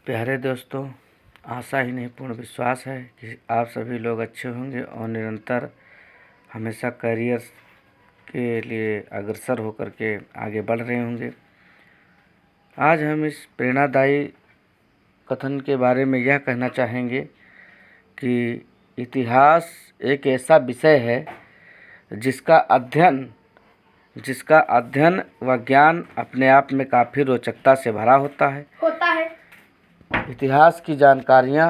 प्यारे दोस्तों, आशा ही नहीं पूर्ण विश्वास है कि आप सभी लोग अच्छे होंगे और निरंतर हमेशा करियर के लिए अग्रसर होकर के आगे बढ़ रहे होंगे। आज हम इस प्रेरणादायी कथन के बारे में यह कहना चाहेंगे कि इतिहास एक ऐसा विषय है जिसका अध्ययन व ज्ञान अपने आप में काफ़ी रोचकता से भरा होता है। इतिहास की जानकारियाँ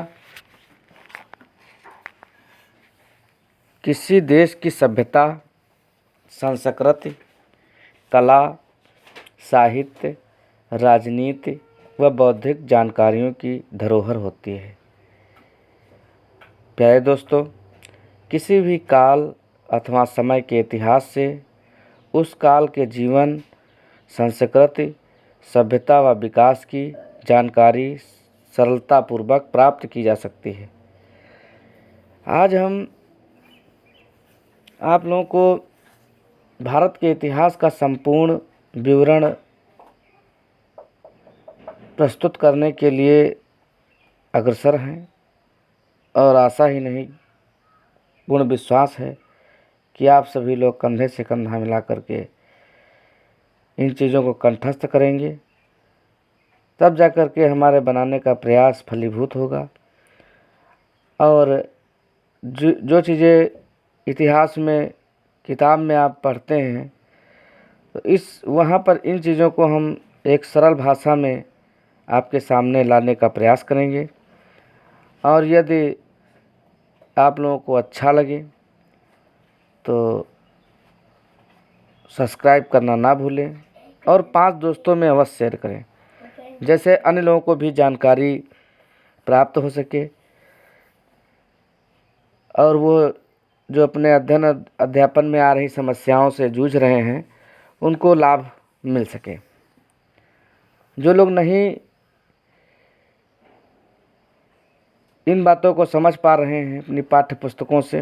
किसी देश की सभ्यता, संस्कृति, कला, साहित्य, राजनीति व बौद्धिक जानकारियों की धरोहर होती है। प्यारे दोस्तों, किसी भी काल अथवा समय के इतिहास से उस काल के जीवन, संस्कृति, सभ्यता व विकास की जानकारी सरलतापूर्वक प्राप्त की जा सकती है। आज हम आप लोगों को भारत के इतिहास का संपूर्ण विवरण प्रस्तुत करने के लिए अग्रसर हैं और आशा ही नहीं पूर्ण विश्वास है कि आप सभी लोग कंधे से कंधा मिला करके इन चीज़ों को कंठस्थ करेंगे, तब जा कर के हमारे बनाने का प्रयास फलीभूत होगा। और जो चीज़ें इतिहास में किताब में आप पढ़ते हैं तो वहाँ पर इन चीज़ों को हम एक सरल भाषा में आपके सामने लाने का प्रयास करेंगे। और यदि आप लोगों को अच्छा लगे तो सब्सक्राइब करना ना भूलें और 5 दोस्तों में अवश्य शेयर करें, जैसे अन्य लोगों को भी जानकारी प्राप्त हो सके और वो जो अपने अध्यापन में आ रही समस्याओं से जूझ रहे हैं उनको लाभ मिल सके। जो लोग नहीं इन बातों को समझ पा रहे हैं अपनी पाठ्य पुस्तकों से,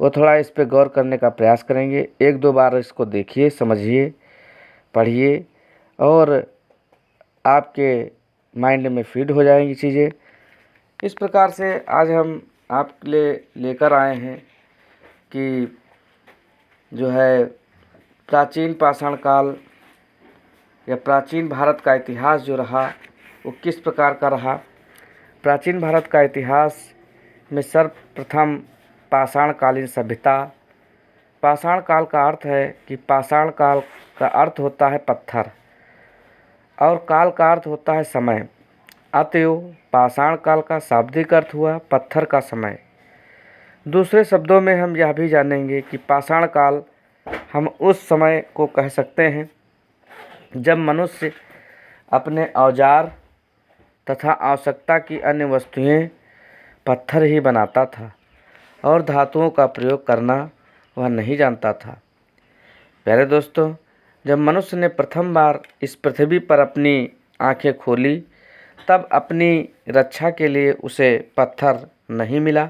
वो थोड़ा इस पे गौर करने का प्रयास करेंगे। 1-2 बार इसको देखिए, समझिए, पढ़िए और आपके माइंड में फीड हो जाएंगी चीज़ें। इस प्रकार से आज हम आपके लिए लेकर आए हैं कि जो है प्राचीन पाषाण काल या प्राचीन भारत का इतिहास जो रहा वो किस प्रकार का रहा। प्राचीन भारत का इतिहास में सर्वप्रथम पाषाणकालीन सभ्यता। पाषाण काल का अर्थ है कि पाषाण काल का अर्थ होता है पत्थर और काल का अर्थ होता है समय। अतएव पाषाण काल का शाब्दिक अर्थ हुआ पत्थर का समय। दूसरे शब्दों में हम यह भी जानेंगे कि पाषाण काल हम उस समय को कह सकते हैं जब मनुष्य अपने औजार तथा आवश्यकता की अन्य वस्तुएं पत्थर ही बनाता था और धातुओं का प्रयोग करना वह नहीं जानता था। प्यारे दोस्तों, जब मनुष्य ने प्रथम बार इस पृथ्वी पर अपनी आंखें खोली तब अपनी रक्षा के लिए उसे पत्थर नहीं मिला।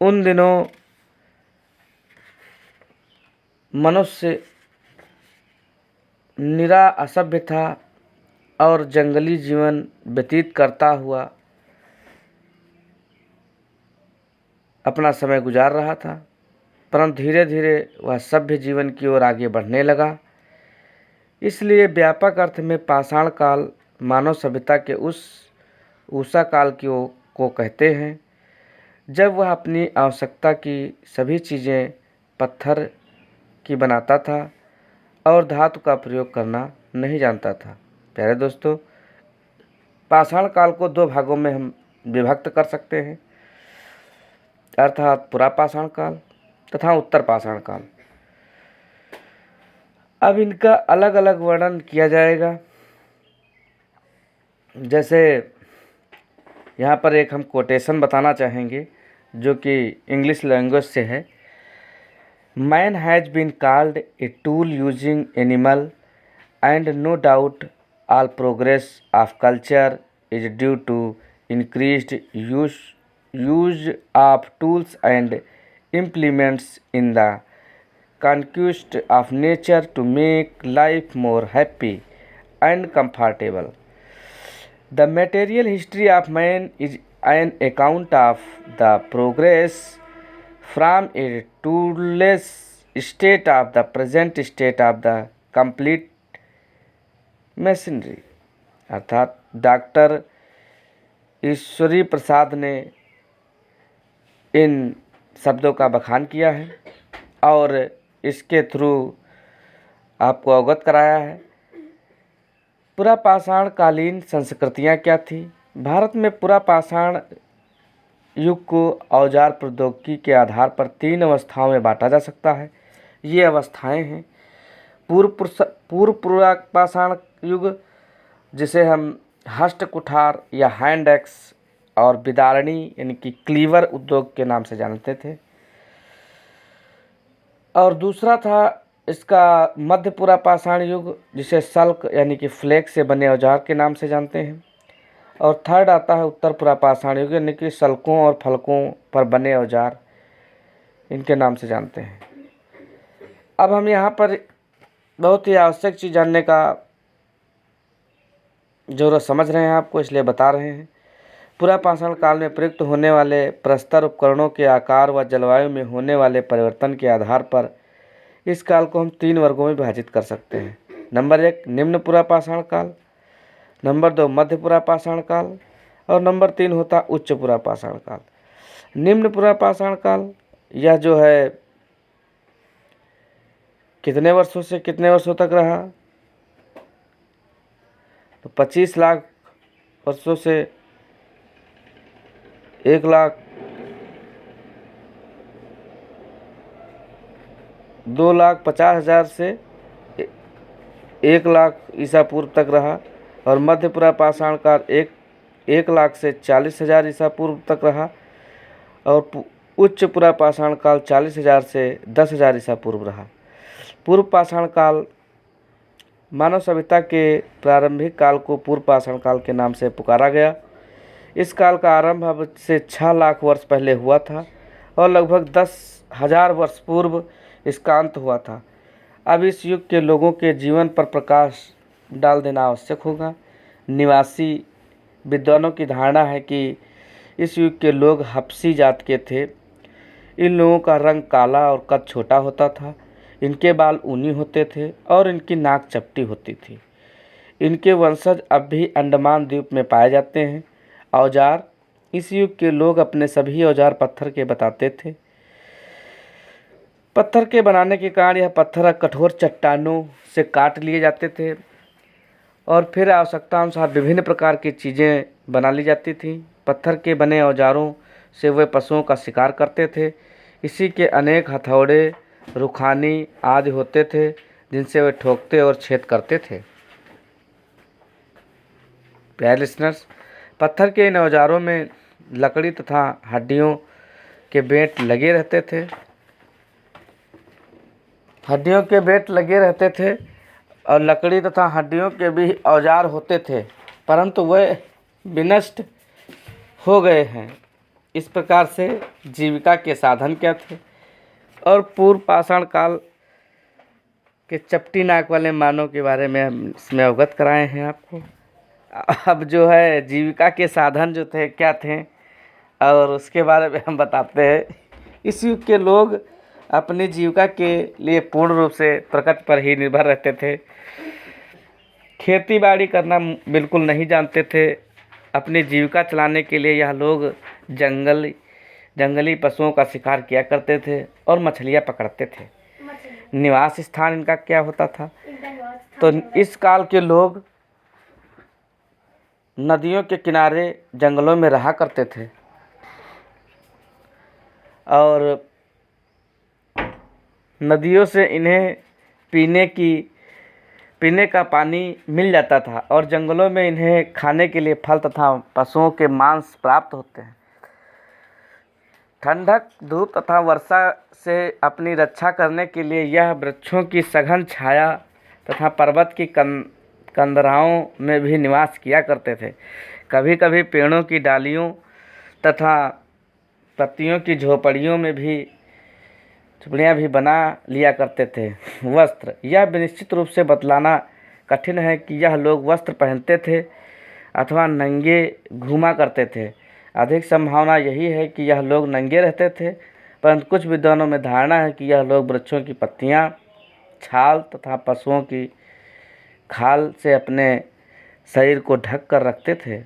उन दिनों मनुष्य निरा असभ्य था और जंगली जीवन व्यतीत करता हुआ अपना समय गुजार रहा था, परंतु धीरे धीरे वह सभ्य जीवन की ओर आगे बढ़ने लगा। इसलिए व्यापक अर्थ में पाषाण काल मानव सभ्यता के उस ऊषा काल को कहते हैं जब वह अपनी आवश्यकता की सभी चीज़ें पत्थर की बनाता था और धातु का प्रयोग करना नहीं जानता था। प्यारे दोस्तों, पाषाण काल को 2 भागों में हम विभक्त कर सकते हैं, अर्थात पुरा पाषाण काल तथा उत्तर पाषाण काल। अब इनका अलग अलग वर्णन किया जाएगा। जैसे यहाँ पर एक हम कोटेशन बताना चाहेंगे जो कि इंग्लिश लैंग्वेज से है। Man has been called a tool using animal and no doubt all progress of culture is due to increased use of tools and implements in the conquest of nature to make life more happy and comfortable। The material history of man is an account of the progress from a toolless state of the present state of the complete machinery. अर्थात doctor Ishwari Prasad ने इन शब्दों का बखान किया है और इसके थ्रू आपको अवगत कराया है। पुरापाषाण कालीन संस्कृतियाँ क्या थी? भारत में पुरापाषाण युग को औजार प्रौद्योगिकी के आधार पर 3 अवस्थाओं में बांटा जा सकता है। ये अवस्थाएं हैं पूर्व पुरापाषाण युग, जिसे हम हस्त कुठार या हैंड एक्स और बिदारणी यानी कि क्लीवर उद्योग के नाम से जानते थे। और दूसरा था इसका मध्य पुरापाषाण युग, जिसे सल्क यानी कि फ्लेक से बने औजार के नाम से जानते हैं। और थर्ड आता है उत्तर पुरापाषाण युग, यानी कि सल्कों और फलकों पर बने औजार, इनके नाम से जानते हैं। अब हम यहाँ पर बहुत ही आवश्यक चीज़ जानने का जरूरत समझ रहे हैं आपको, इसलिए बता रहे हैं। पुरापाषाण काल में प्रयुक्त होने वाले प्रस्तर उपकरणों के आकार व जलवायु में होने वाले परिवर्तन के आधार पर इस काल को हम 3 वर्गों में विभाजित कर सकते हैं। नंबर 1 निम्न पुरापाषाण काल, नंबर 2 मध्य पुरापाषाण काल और नंबर 3 होता उच्च पुरापाषाण काल। निम्न पुरापाषाण काल यह जो है कितने वर्षों से कितने वर्षों तक रहा? तो 25 लाख वर्षों से 1 लाख 2,50,000 से 1 लाख ईसा पूर्व तक रहा। और मध्य पुरापाषाण काल 1 लाख से 40,000 ईसा पूर्व तक रहा। और उच्च पुरापाषाण काल 40,000 से 10,000 ईसा पूर्व रहा। पूर्व पाषाण काल मानव सभ्यता के प्रारंभिक काल को पूर्व पाषाण काल के नाम से पुकारा गया। इस काल का आरंभ अब से 6 लाख वर्ष पहले हुआ था और लगभग 10,000 वर्ष पूर्व इसका अंत हुआ था। अब इस युग के लोगों के जीवन पर प्रकाश डाल देना आवश्यक होगा। निवासी विद्वानों की धारणा है कि इस युग के लोग हबशी जात के थे। इन लोगों का रंग काला और कद छोटा होता था। इनके बाल ऊनी होते थे और इनकी नाक चपटी होती थी। इनके वंशज अब भी अंडमान द्वीप में पाए जाते हैं। औजार, इस युग के लोग अपने सभी औजार पत्थर के बताते थे। पत्थर के बनाने के कारण यह पत्थर कठोर चट्टानों से काट लिए जाते थे और फिर आवश्यकता अनुसार विभिन्न प्रकार की चीज़ें बना ली जाती थी। पत्थर के बने औजारों से वे पशुओं का शिकार करते थे। इसी के अनेक हथौड़े, रुखानी आदि होते थे जिनसे वे ठोकते और छेद करते थे। प्यारे लिसनर्स, पत्थर के इन औजारों में लकड़ी तथा हड्डियों के बेंट लगे रहते थे। हड्डियों के बेंट लगे रहते थे और लकड़ी तथा हड्डियों के भी औजार होते थे, परंतु वे विनष्ट हो गए हैं। इस प्रकार से जीविका के साधन क्या थे? और पूर्व पाषाण काल के चपटी नाक वाले मानव के बारे में हम इसमें अवगत कराए हैं आपको। अब जो है जीविका के साधन जो थे क्या थे और उसके बारे में हम बताते हैं। इस युग के लोग अपनी जीविका के लिए पूर्ण रूप से प्रकृति पर ही निर्भर रहते थे। खेती बाड़ी करना बिल्कुल नहीं जानते थे। अपनी जीविका चलाने के लिए यह लोग जंगली पशुओं का शिकार किया करते थे और मछलियाँ पकड़ते थे। निवास स्थान इनका क्या होता था? तो इस काल के लोग नदियों के किनारे जंगलों में रहा करते थे और नदियों से इन्हें पीने का पानी मिल जाता था और जंगलों में इन्हें खाने के लिए फल तथा पशुओं के मांस प्राप्त होते हैं। ठंडक, धूप तथा वर्षा से अपनी रक्षा करने के लिए यह वृक्षों की सघन छाया तथा पर्वत की कंदराओं में भी निवास किया करते थे। कभी कभी पेड़ों की डालियों तथा पत्तियों की झोपड़ियों भी बना लिया करते थे। वस्त्र, यह निश्चित रूप से बतलाना कठिन है कि यह लोग वस्त्र पहनते थे अथवा नंगे घूमा करते थे। अधिक संभावना यही है कि यह लोग नंगे रहते थे, परंतु कुछ विद्वानों में धारणा है कि यह लोग वृक्षों की पत्तियां, छाल तथा पशुओं की खाल से अपने शरीर को ढक कर रखते थे।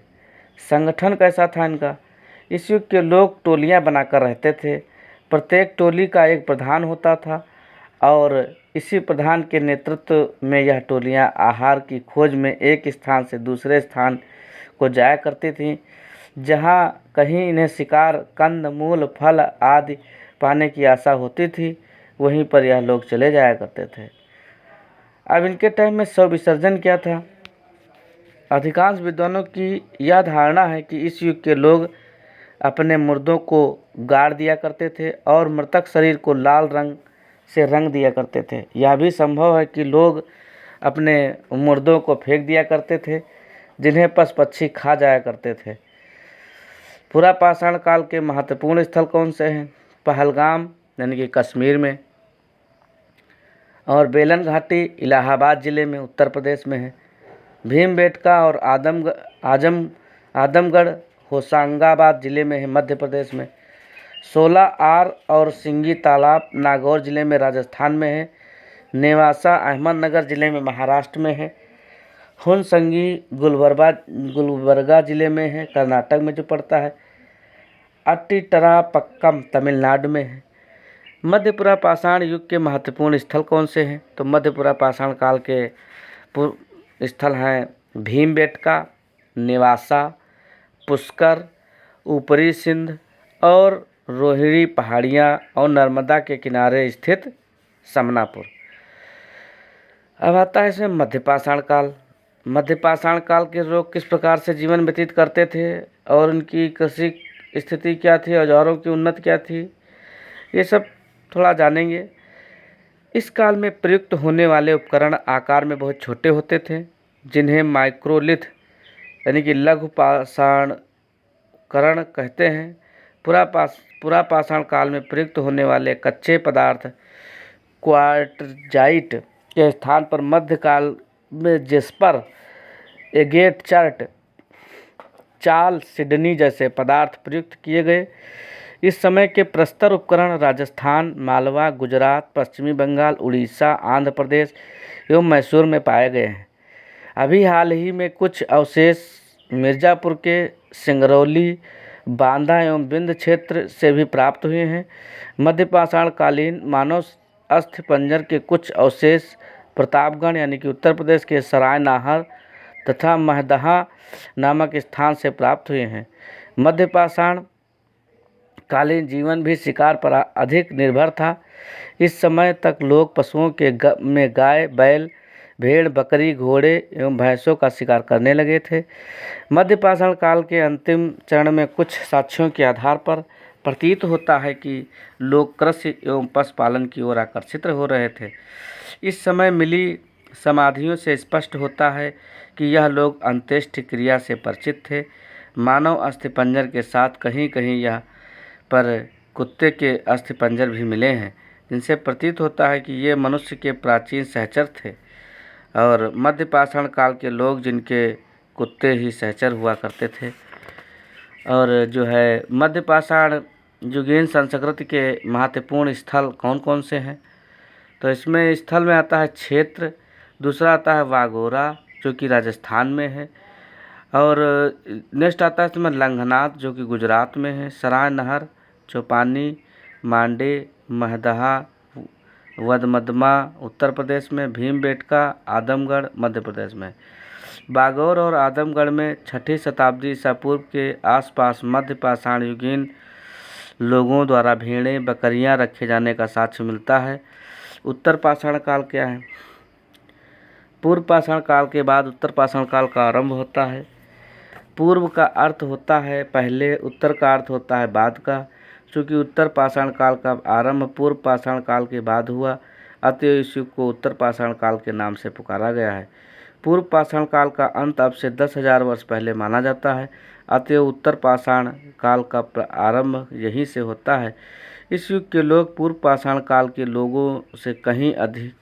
संगठन कैसा था इनका? इस युग के लोग टोलियां बनाकर रहते थे। प्रत्येक टोली का एक प्रधान होता था और इसी प्रधान के नेतृत्व में यह टोलियां आहार की खोज में एक स्थान से दूसरे स्थान को जाया करती थीं। जहां कहीं इन्हें शिकार, कंद मूल, फल आदि पाने की आशा होती थी, वहीं पर यह लोग चले जाया करते थे। अब इनके टाइम में शव विसर्जन क्या था? अधिकांश विद्वानों की यह धारणा है कि इस युग के लोग अपने मुर्दों को गाड़ दिया करते थे और मृतक शरीर को लाल रंग से रंग दिया करते थे। यह भी संभव है कि लोग अपने मुर्दों को फेंक दिया करते थे, जिन्हें पशु पक्षी खा जाया करते थे। पुरापाषाण काल के महत्वपूर्ण स्थल कौन से हैं? पहलगाम यानी कि कश्मीर में, और बेलन घाटी इलाहाबाद ज़िले में उत्तर प्रदेश में है। भीमबेटका और आजमगढ़ होशंगाबाद ज़िले में है मध्य प्रदेश में। 16 आर और सिंगी तालाब नागौर ज़िले में राजस्थान में है। नेवासा अहमदनगर ज़िले में महाराष्ट्र में है। हुनसंगी गुलबर्गा ज़िले में है, कर्नाटक में जो पड़ता है। अट्टीटरापक्कम तमिलनाडु में है। मध्यपुरा पाषाण युग के महत्वपूर्ण स्थल कौन से हैं? तो मध्यपुरा पाषाण काल के स्थल हैं भीमबेटका, नेवासा, पुष्कर, ऊपरी सिंध और रोहिणी पहाड़ियाँ और नर्मदा के किनारे स्थित समनापुर। अब आता है इसमें मध्यपाषाण काल। मध्यपाषाण काल के लोग किस प्रकार से जीवन व्यतीत करते थे और उनकी कृषि स्थिति क्या थी, औजारों की उन्नति क्या थी, ये सब थोड़ा जानेंगे। इस काल में प्रयुक्त होने वाले उपकरण आकार में बहुत छोटे होते थे, जिन्हें माइक्रोलिथ यानी कि लघु पाषाणकरण कहते हैं। पुरापाषाण काल में प्रयुक्त होने वाले कच्चे पदार्थ क्वार्टजाइट के स्थान पर मध्यकाल में जेस्पर, एगेट, चर्ट, चाल, सिडनी जैसे पदार्थ प्रयुक्त किए गए। इस समय के प्रस्तर उपकरण राजस्थान, मालवा, गुजरात, पश्चिमी बंगाल, उड़ीसा, आंध्र प्रदेश एवं मैसूर में पाए गए हैं। अभी हाल ही में कुछ अवशेष मिर्ज़ापुर के सिंगरौली, बांदा एवं बिंद क्षेत्र से भी प्राप्त हुए हैं। मध्यपाषाण कालीन मानव अस्थिपंजर के कुछ अवशेष प्रतापगढ़ यानी कि उत्तर प्रदेश के सराय नाहर तथा महदहा नामक स्थान से प्राप्त हुए हैं। मध्यपाषाण कालीन जीवन भी शिकार पर अधिक निर्भर था। इस समय तक लोग पशुओं में गाय, बैल, भेड़, बकरी, घोड़े एवं भैंसों का शिकार करने लगे थे। मध्यपाषाण काल के अंतिम चरण में कुछ साक्ष्यों के आधार पर प्रतीत होता है कि लोग कृषि एवं पशुपालन की ओर आकर्षित हो रहे थे। इस समय मिली समाधियों से स्पष्ट होता है कि यह लोग अंत्येष्टि क्रिया से परिचित थे। मानव अस्थिपंजर के साथ कहीं कहीं यह पर कुत्ते के अस्थिपंजर भी मिले हैं, जिनसे प्रतीत होता है कि ये मनुष्य के प्राचीन सहचर थे और मध्यपाषाण काल के लोग जिनके कुत्ते ही सहचर हुआ करते थे। और जो है मध्यपाषाण युगीन संस्कृति के महत्वपूर्ण स्थल कौन कौन से हैं? तो इसमें स्थल में आता है क्षेत्र, दूसरा आता है वागोरा जो कि राजस्थान में है, और नेक्स्ट आता है इसमें लंघनाथ जो कि गुजरात में है, सराय नहर, चौपानी, मांडे, महदहा, वदमदमा उत्तर प्रदेश में, भीमबेटका, आदमगढ़ मध्य प्रदेश में। बागौर और आदमगढ़ में 6ठी शताब्दी ईसा पूर्व के आसपास मध्यपाषाण युगीन लोगों द्वारा भेड़ें, बकरियां रखे जाने का साक्ष्य मिलता है। उत्तर पाषाण काल क्या है? पूर्व पाषाण काल के बाद उत्तर पाषाण काल का आरंभ होता है। पूर्व का अर्थ होता है पहले, उत्तर का अर्थ होता है बाद का। चूँकि उत्तर पाषाण काल का आरंभ पूर्व पाषाण काल के बाद हुआ, अतएव इस युग को उत्तर पाषाण काल के नाम से पुकारा गया है। पूर्व पाषाण काल का अंत अब से 10,000 वर्ष पहले माना जाता है, अतएव उत्तर पाषाण काल का आरंभ यहीं से होता है। इस युग के लोग पूर्व पाषाण काल के लोगों से कहीं अधिक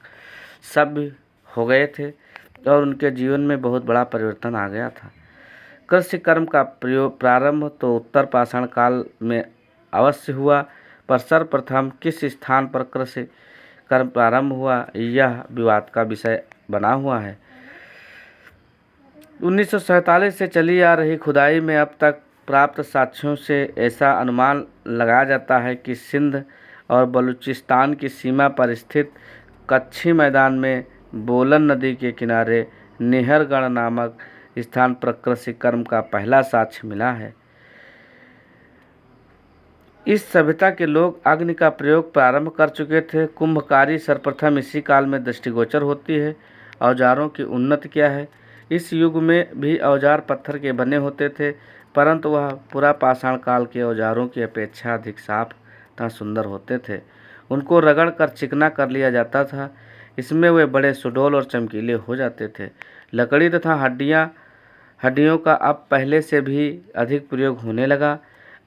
सभ्य हो गए थे और उनके जीवन में बहुत बड़ा परिवर्तन आ गया था। कृषि कर्म का प्रारंभ तो उत्तर पाषाण काल में अवश्य हुआ, पर सर्वप्रथम किस स्थान पर कृषि कर्म प्रारंभ हुआ, यह विवाद का विषय बना हुआ है। 1947 से चली आ रही खुदाई में अब तक प्राप्त साक्ष्यों से ऐसा अनुमान लगाया जाता है कि सिंध और बलूचिस्तान की सीमा पर स्थित कच्छी मैदान में बोलन नदी के किनारे निहरगढ़ नामक स्थान पर कृषि कर्म का पहला साक्ष्य मिला है। इस सभ्यता के लोग अग्नि का प्रयोग प्रारंभ कर चुके थे। कुंभकारी सर्वप्रथम इसी काल में दृष्टिगोचर होती है। औजारों की उन्नति क्या है? इस युग में भी औजार पत्थर के बने होते थे, परंतु वह पुरा पाषाण काल के औजारों की अपेक्षा अधिक साफ तथा सुंदर होते थे। उनको रगड़ कर चिकना कर लिया जाता था। इसमें वे बड़े सुडौल और चमकीले हो जाते थे। लकड़ी तथा हड्डियों का अब पहले से भी अधिक प्रयोग होने लगा।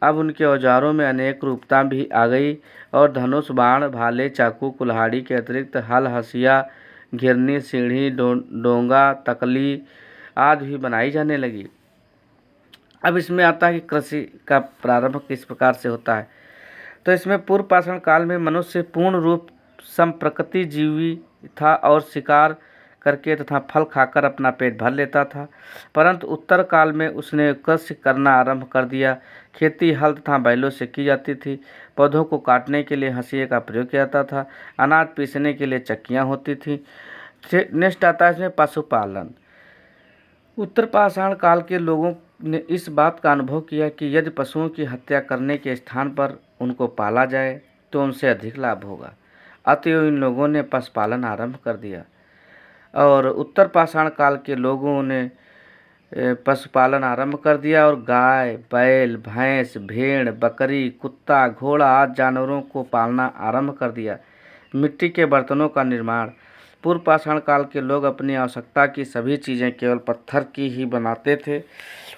अब उनके औजारों में अनेक रूपता भी आ गई और धनुष, बाण, भाले, चाकू, कुल्हाड़ी के अतिरिक्त हल, हसिया, घिरनी, सीढ़ी, डोंगा, तकली आदि भी बनाई जाने लगी। अब इसमें आता है कि कृषि का प्रारंभ किस प्रकार से होता है। तो इसमें पूर्व पाषाण काल में मनुष्य पूर्ण रूप संप्रकृति जीवी था और शिकार करके तथा फल खाकर अपना पेट भर लेता था, परंतु उत्तर काल में उसने कृषि करना आरंभ कर दिया। खेती हल तथा बैलों से की जाती थी। पौधों को काटने के लिए हंसिए का प्रयोग किया जाता था। अनाज पीसने के लिए चक्कियाँ होती थी। नेक्स्ट आता है इसमें पशुपालन। उत्तर पाषाण काल के लोगों ने इस बात का अनुभव किया कि यदि पशुओं की हत्या करने के स्थान पर उनको पाला जाए तो उनसे अधिक लाभ होगा। अतएव इन लोगों ने पशुपालन आरंभ कर दिया और उत्तर पाषाण काल के लोगों ने पशुपालन आरंभ कर दिया और गाय, बैल, भैंस, भेड़, बकरी, कुत्ता, घोड़ा आदि जानवरों को पालना आरंभ कर दिया। मिट्टी के बर्तनों का निर्माण। पूर्व पाषाण काल के लोग अपनी आवश्यकता की सभी चीज़ें केवल पत्थर की ही बनाते थे।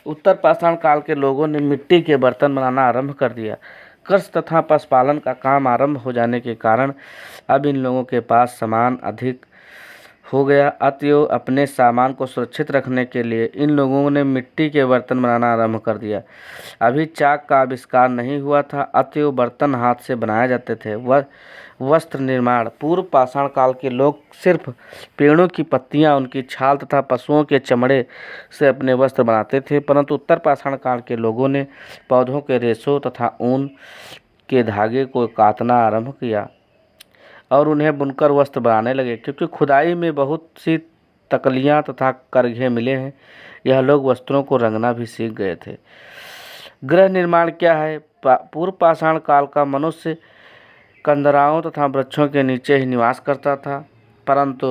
उत्तर पाषाण काल के लोगों ने मिट्टी के बर्तन बनाना आरंभ कर दिया। कृषि तथा पशुपालन का काम आरंभ हो जाने के कारण अब इन लोगों के पास सामान अधिक हो गया। अतएव अपने सामान को सुरक्षित रखने के लिए इन लोगों ने मिट्टी के बर्तन बनाना आरंभ कर दिया। अभी चाक का आविष्कार नहीं हुआ था, अतएव बर्तन हाथ से बनाए जाते थे। वस्त्र निर्माण। पूर्व पाषाण काल के लोग सिर्फ पेड़ों की पत्तियां, उनकी छाल तथा पशुओं के चमड़े से अपने वस्त्र बनाते थे, परंतु उत्तर पाषाण काल के लोगों ने पौधों के रेशों तथा ऊन के धागे को काटना आरंभ किया और उन्हें बुनकर वस्त्र बनाने लगे। क्योंकि खुदाई में बहुत सी तकलियाँ तथा करघे मिले हैं, यह लोग वस्त्रों को रंगना भी सीख गए थे। गृह निर्माण क्या है? पूर्व पाषाण काल का मनुष्य कंदराओं तथा वृक्षों के नीचे ही निवास करता था, परंतु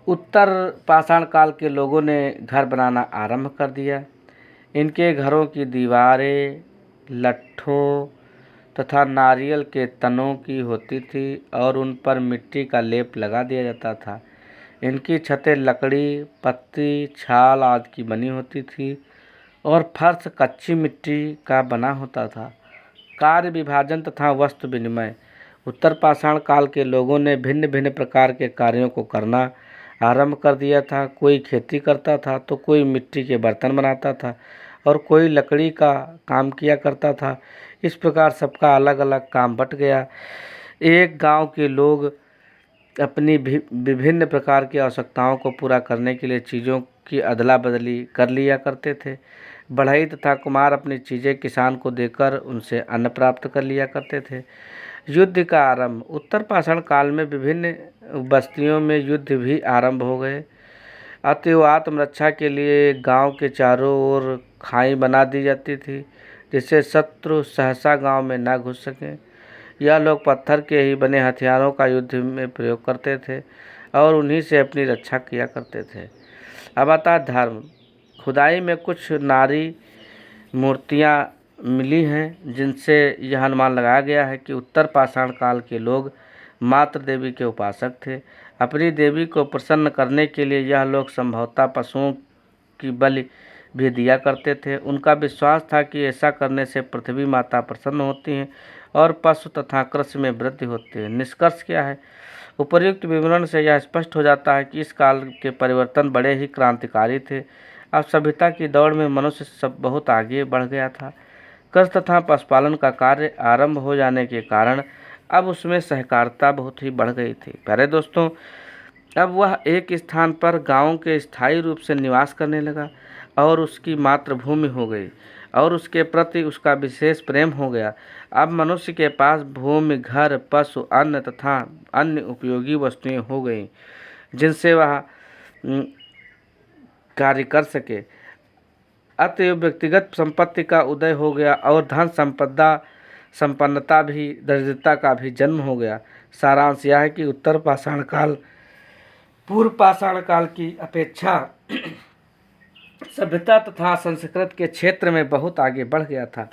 उत्तर पाषाण काल के लोगों ने घर बनाना आरंभ कर दिया। इनके घरों की दीवारें लट्ठों तथा नारियल के तनों की होती थी और उन पर मिट्टी का लेप लगा दिया जाता था। इनकी छतें लकड़ी, पत्ती, छाल आदि की बनी होती थी और फर्श कच्ची मिट्टी का बना होता था। कार्य विभाजन तथा वस्त्र विनिमय। उत्तर पाषाण काल के लोगों ने भिन्न भिन्न प्रकार के कार्यों को करना आरंभ कर दिया था। कोई खेती करता था तो कोई मिट्टी के बर्तन बनाता था और कोई लकड़ी का काम किया करता था। इस प्रकार सबका अलग अलग काम बट गया। एक गांव के लोग अपनी विभिन्न प्रकार की आवश्यकताओं को पूरा करने के लिए चीज़ों की अदला बदली कर लिया करते थे। बढ़ई तथा कुम्हार अपनी चीज़ें किसान को देकर उनसे अन्न प्राप्त कर लिया करते थे। युद्ध का आरंभ। उत्तर पाषाण काल में विभिन्न बस्तियों में युद्ध भी आरंभ हो गए। अतएव आत्मरक्षा के लिए गांव के चारों ओर खाई बना दी जाती थी, जिससे शत्रु सहसा गांव में न घुस सकें। यह लोग पत्थर के ही बने हथियारों का युद्ध में प्रयोग करते थे और उन्हीं से अपनी रक्षा किया करते थे। अब आता है धर्म। खुदाई में कुछ नारी मूर्तियां मिली हैं, जिनसे यह अनुमान लगाया गया है कि उत्तर पाषाण काल के लोग मातृ देवी के उपासक थे। अपनी देवी को प्रसन्न करने के लिए यह लोग संभवतः पशुओं की बलि भी दिया करते थे। उनका विश्वास था कि ऐसा करने से पृथ्वी माता प्रसन्न होती हैं और पशु तथा कृषि में वृद्धि होती है। निष्कर्ष क्या है? उपर्युक्त विवरण से यह स्पष्ट हो जाता है कि इस काल के परिवर्तन बड़े ही क्रांतिकारी थे। अब सभ्यता की दौड़ में मनुष्य सब बहुत आगे बढ़ गया था। कृषि तथा पशुपालन का कार्य आरंभ हो जाने के कारण अब उसमें सहकारिता बहुत ही बढ़ गई थी। प्यारे दोस्तों, अब वह एक स्थान पर गाँव के स्थायी रूप से निवास करने लगा और उसकी मातृभूमि हो गई और उसके प्रति उसका विशेष प्रेम हो गया। अब मनुष्य के पास भूमि, घर, पशु, अन्न तथा अन्य उपयोगी वस्तुएं हो गईं, जिनसे वह कार्य कर सके। अतएव व्यक्तिगत संपत्ति का उदय हो गया और धन संपन्नता भी, दरिद्रता का भी जन्म हो गया। सारांश यह है कि उत्तर पाषाण काल पूर्व पाषाण काल की अपेक्षा सभ्यता तथा संस्कृत के क्षेत्र में बहुत आगे बढ़ गया था।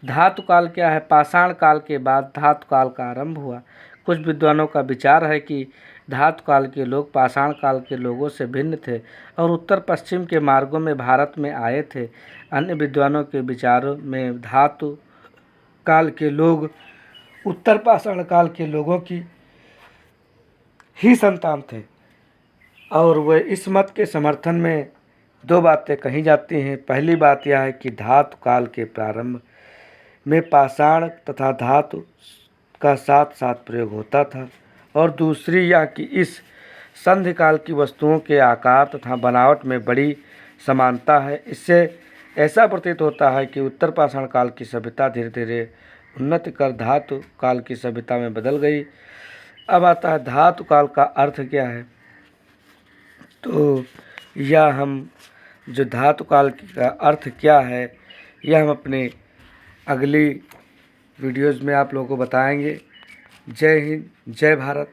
धातु काल क्या है? पाषाण काल के बाद धातु काल का आरंभ हुआ। कुछ विद्वानों का विचार है कि धातु काल के लोग पाषाण काल के लोगों से भिन्न थे और उत्तर पश्चिम के मार्गों में भारत में आए थे। अन्य विद्वानों के विचारों में धातु काल के लोग उत्तर पाषाण काल के लोगों की ही संतान थे और वे इस मत के समर्थन में दो बातें कही जाती हैं। पहली बात यह है कि धातु काल के प्रारंभ में पाषाण तथा धातु का साथ साथ प्रयोग होता था और दूसरी यह कि इस संधि काल की वस्तुओं के आकार तथा बनावट में बड़ी समानता है। इससे ऐसा प्रतीत होता है कि उत्तर पाषाण काल की सभ्यता धीरे धीरे उन्नति कर धातु काल की सभ्यता में बदल गई। अब आता है धातु काल का अर्थ क्या है। तो यह हम जो धातु काल का अर्थ क्या है यह हम अपने अगली वीडियोज़ में आप लोगों को बताएंगे। जय हिंद, जय भारत।